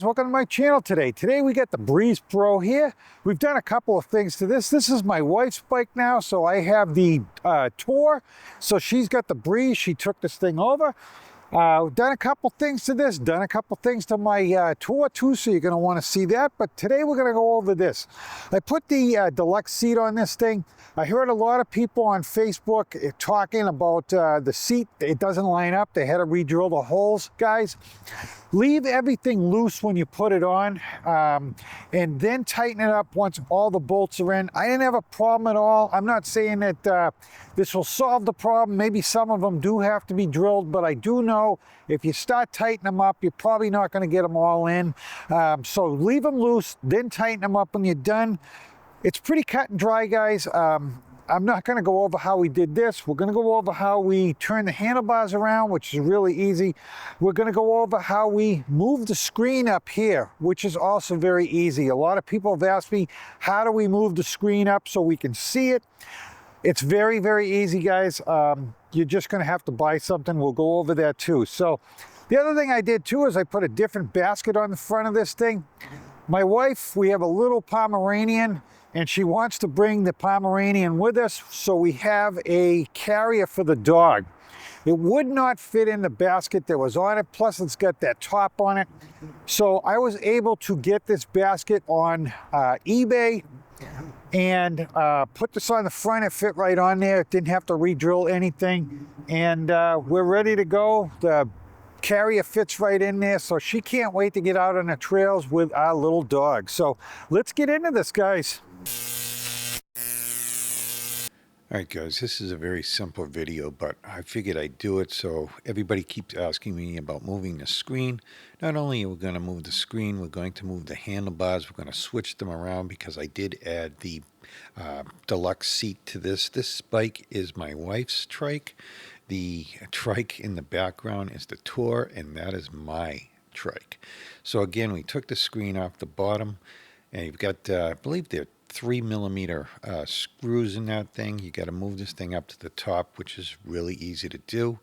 Welcome to my channel today. Today we got the Breeze Pro here. We've done a couple of things to this. This is my wife's bike now, so I have the Tour. So she's got the Breeze. She took this thing over. We've done a couple things to this, done a couple things to my Tour too, so you're going to want to see that. But today we're going to go over this. I put the Deluxe seat on this thing. I heard a lot of people on Facebook talking about the seat. It doesn't line up. They had to re-drill the holes. Guys, leave everything loose when you put it on, and then tighten it up once all the bolts are in. I didn't have a problem at all. I'm not saying that this will solve the problem. Maybe some of them do have to be drilled, but I do know if you start tightening them up, you're probably not going to get them all in. So leave them loose, then tighten them up when you're done. It's pretty cut and dry, guys. I'm not going to go over how we did this. We're going to go over how we turn the handlebars around, which is really easy. We're going to go over how we move the screen up here, which is also very easy. A lot of people have asked me, how do we move the screen up so we can see it? It's very, very easy, guys. You're just going to have to buy something. We'll go over that too. So the other thing I did too is I put a different basket on the front of this thing. My wife, we have a little Pomeranian, and she wants to bring the Pomeranian with us, so we have a carrier for the dog. It would not fit in the basket that was on it, plus it's got that top on it. So I was able to get this basket on eBay and put this on the front. It fit right on there. It didn't have to re-drill anything, and we're ready to go. The carrier fits right in there, so she can't wait to get out on the trails with our little dog. So let's get into this, guys. Alright guys, this is a very simple video, but I figured I'd do it. So everybody keeps asking me about moving the screen. Not only are we going to move the screen, we're going to move the handlebars. We're going to switch them around because I did add the Deluxe seat to this. This bike is my wife's trike. The trike in the background is the Tour, and that is my trike. So again, we took the screen off the bottom, and you've got, I believe they're 3mm screws in that thing. You got to move this thing up to the top, which is really easy to do.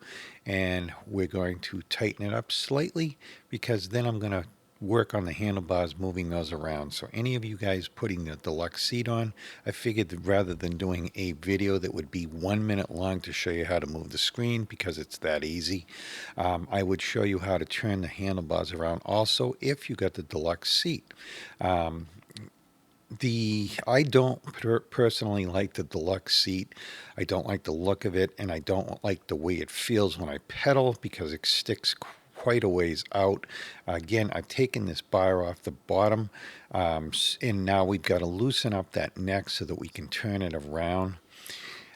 And we're going to tighten it up slightly because then I'm going to work on the handlebars, moving those around. So any of you guys putting the Deluxe seat on, I figured that rather than doing a video that would be 1 minute long to show you how to move the screen, because it's that easy, I would show you how to turn the handlebars around also if you got the Deluxe seat. I don't personally like the Deluxe seat. I don't like the look of it, and I don't like the way it feels when I pedal because it sticks quite a ways out. Again, I've taken this bar off the bottom, and now we've got to loosen up that neck so that we can turn it around.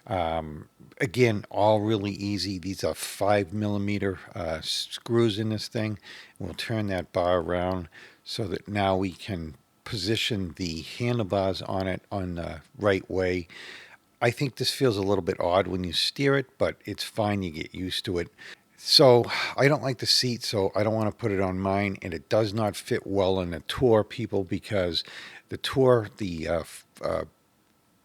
Again, all really easy. These are 5mm screws in this thing. We'll turn that bar around so that now we can position the handlebars on it on the right way. I think this feels a little bit odd when you steer it, but it's fine. You get used to it. So I don't like the seat, so I don't want to put it on mine, and it does not fit well in the Tour, people, because the Tour,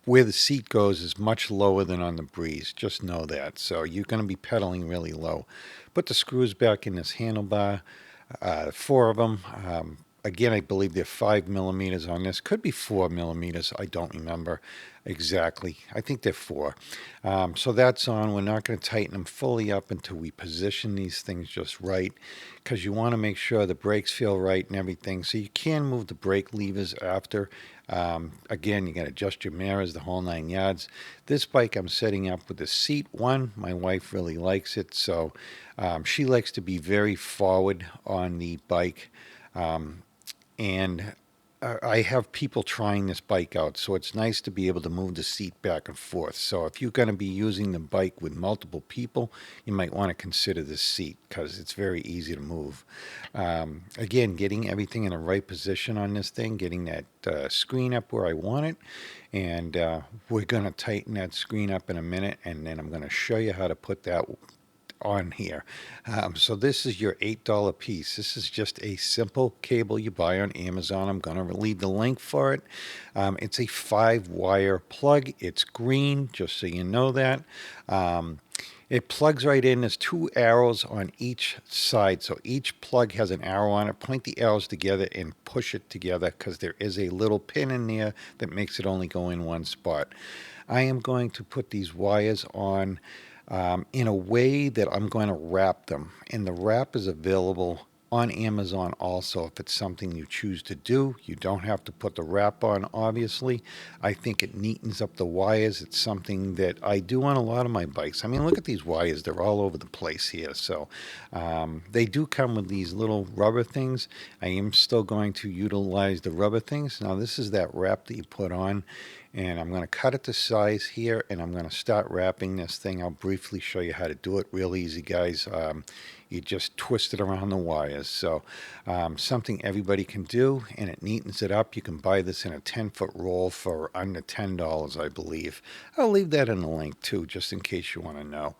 where the seat goes is much lower than on the Breeze. Just know that. So you're going to be pedaling really low. Put the screws back in this handlebar, 4 of them. Again, I believe they're 5mm on this. Could be 4mm. I don't remember exactly. I think they're 4. So that's on. We're not going to tighten them fully up until we position these things just right, because you want to make sure the brakes feel right and everything. So you can move the brake levers after. Again, you got to adjust your mirrors, the whole 9 yards. This bike I'm setting up with the seat one. My wife really likes it, so she likes to be very forward on the bike. And I have people trying this bike out, so it's nice to be able to move the seat back and forth. So if you're going to be using the bike with multiple people, you might want to consider this seat because it's very easy to move. Again, getting everything in the right position on this thing, getting that screen up where I want it, and we're going to tighten that screen up in a minute, and then I'm going to show you how to put that on here. So this is your $8 piece. This is just a simple cable you buy on Amazon. I'm going to leave the link for it. It's a 5-wire plug. It's green, just so you know that. It plugs right in. There's 2 arrows on each side. So each plug has an arrow on it. Point the arrows together and push it together because there is a little pin in there that makes it only go in one spot. I am going to put these wires on in a way that I'm going to wrap them. And the wrap is available on Amazon also if it's something you choose to do. You don't have to put the wrap on, obviously. I think it neatens up the wires. It's something that I do on a lot of my bikes. I mean, look at these wires. They're all over the place here. So they do come with these little rubber things. I am still going to utilize the rubber things. Now, this is that wrap that you put on. And I'm going to cut it to size here, and I'm going to start wrapping this thing. I'll briefly show you how to do it. Real easy, guys. You just twist it around the wires. So something everybody can do, and it neatens it up. You can buy this in a 10-foot roll for under $10, I believe. I'll leave that in the link, too, just in case you want to know.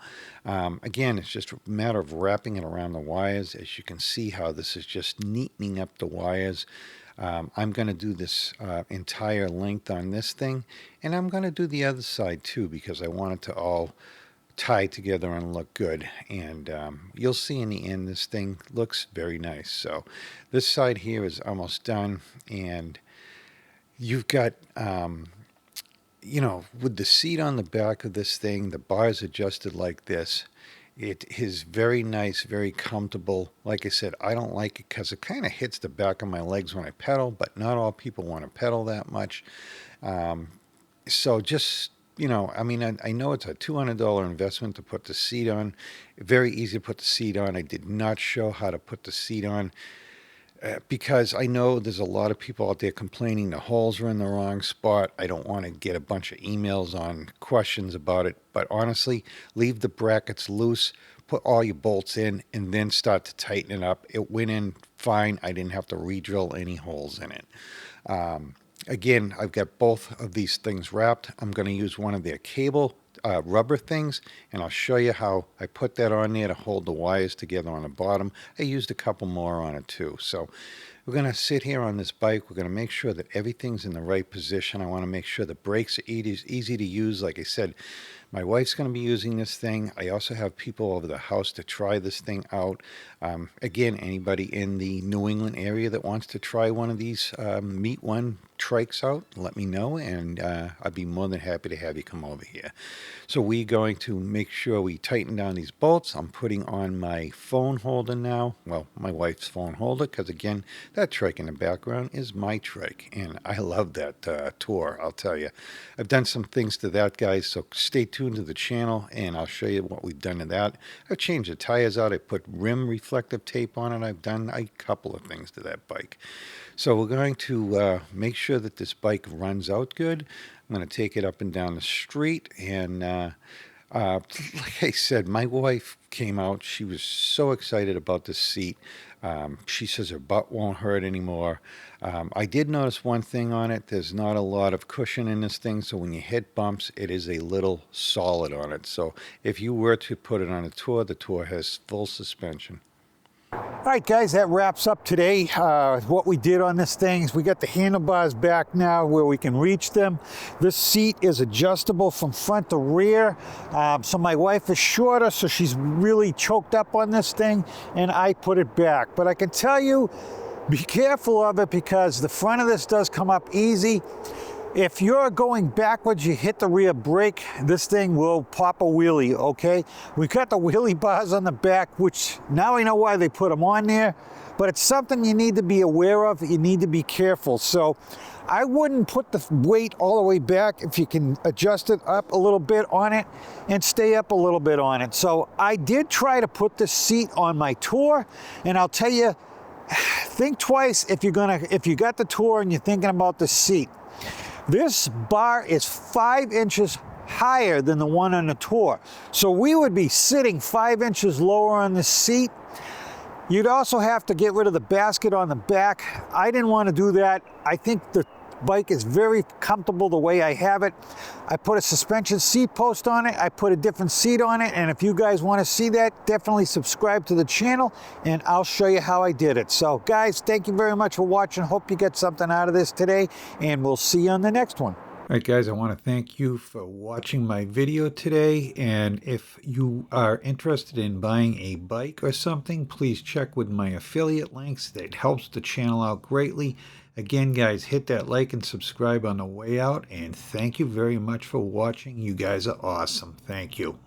Again, it's just a matter of wrapping it around the wires. As you can see how this is just neatening up the wires. I'm going to do this entire length on this thing, and I'm going to do the other side too because I want it to all tie together and look good. And you'll see in the end this thing looks very nice. So this side here is almost done, and you've got you know, with the seat on the back of this thing, the bars adjusted like this. It is very nice, very comfortable. Like I said, I don't like it because it kind of hits the back of my legs when I pedal, but not all people want to pedal that much. So just, you know, I mean, I know it's a $200 investment to put the seat on. Very easy to put the seat on. I did not show how to put the seat on. Because I know there's a lot of people out there complaining the holes are in the wrong spot. I don't want to get a bunch of emails on questions about it. But honestly, leave the brackets loose, put all your bolts in, and then start to tighten it up. It went in fine. I didn't have to re-drill any holes in it. Again, I've got both of these things wrapped. I'm going to use one of their cable rubber things, and I'll show you how I put that on there to hold the wires together on the bottom. I used a couple more on it too. So we're going to sit here on this bike. We're going to make sure that everything's in the right position. I want to make sure the brakes are easy to use. Like I said, my wife's going to be using this thing. I also have people over the house to try this thing out. Again, anybody in the New England area that wants to try one of these MeetOne trikes out, let me know, and I'd be more than happy to have you come over here. So we're going to make sure we tighten down these bolts. I'm putting on my phone holder now. Well, my wife's phone holder, because again, that trike in the background is my trike, and I love that tour, I'll tell you. I've done some things to that, guys, so stay tuned to the channel, and I'll show you what we've done to that. I've changed the tires out. I put rim reflective tape on it. I've done a couple of things to that bike. So we're going to make sure that this bike runs out good. I'm going to take it up and down the street, and like I said, my wife came out. She was so excited about this seat. She says her butt won't hurt anymore. I did notice one thing on it. There's not a lot of cushion in this thing, so when you hit bumps, it is a little solid on it. So if you were to put it on a tour, the tour has full suspension. All right, guys, that wraps up today. What we did on this thing is we got the handlebars back now where we can reach them. This seat is adjustable from front to rear. So my wife is shorter, so she's really choked up on this thing, and I put it back. But I can tell you, be careful of it because the front of this does come up easy. If you're going backwards, you hit the rear brake, this thing will pop a wheelie, okay? We've got the wheelie bars on the back, which now I know why they put them on there, but it's something you need to be aware of. You need to be careful. So I wouldn't put the weight all the way back if you can adjust it up a little bit on it and stay up a little bit on it. So I did try to put this seat on my tour, and I'll tell you, think twice if you got the tour and you're thinking about the seat. This bar is 5 inches higher than the one on the tour. So we would be sitting 5 inches lower on the seat. You'd also have to get rid of the basket on the back. I didn't want to do that. I think the bike is very comfortable the way I have it. I put a suspension seat post on it. I put a different seat on it. And if you guys want to see that, definitely subscribe to the channel and I'll show you how I did it. So guys, thank you very much for watching. Hope you get something out of this today, and we'll see you on the next one. All right, guys, I want to thank you for watching my video today. And if you are interested in buying a bike or something, please check with my affiliate links. That helps the channel out greatly. Again, guys, hit that like and subscribe on the way out. And thank you very much for watching. You guys are awesome. Thank you.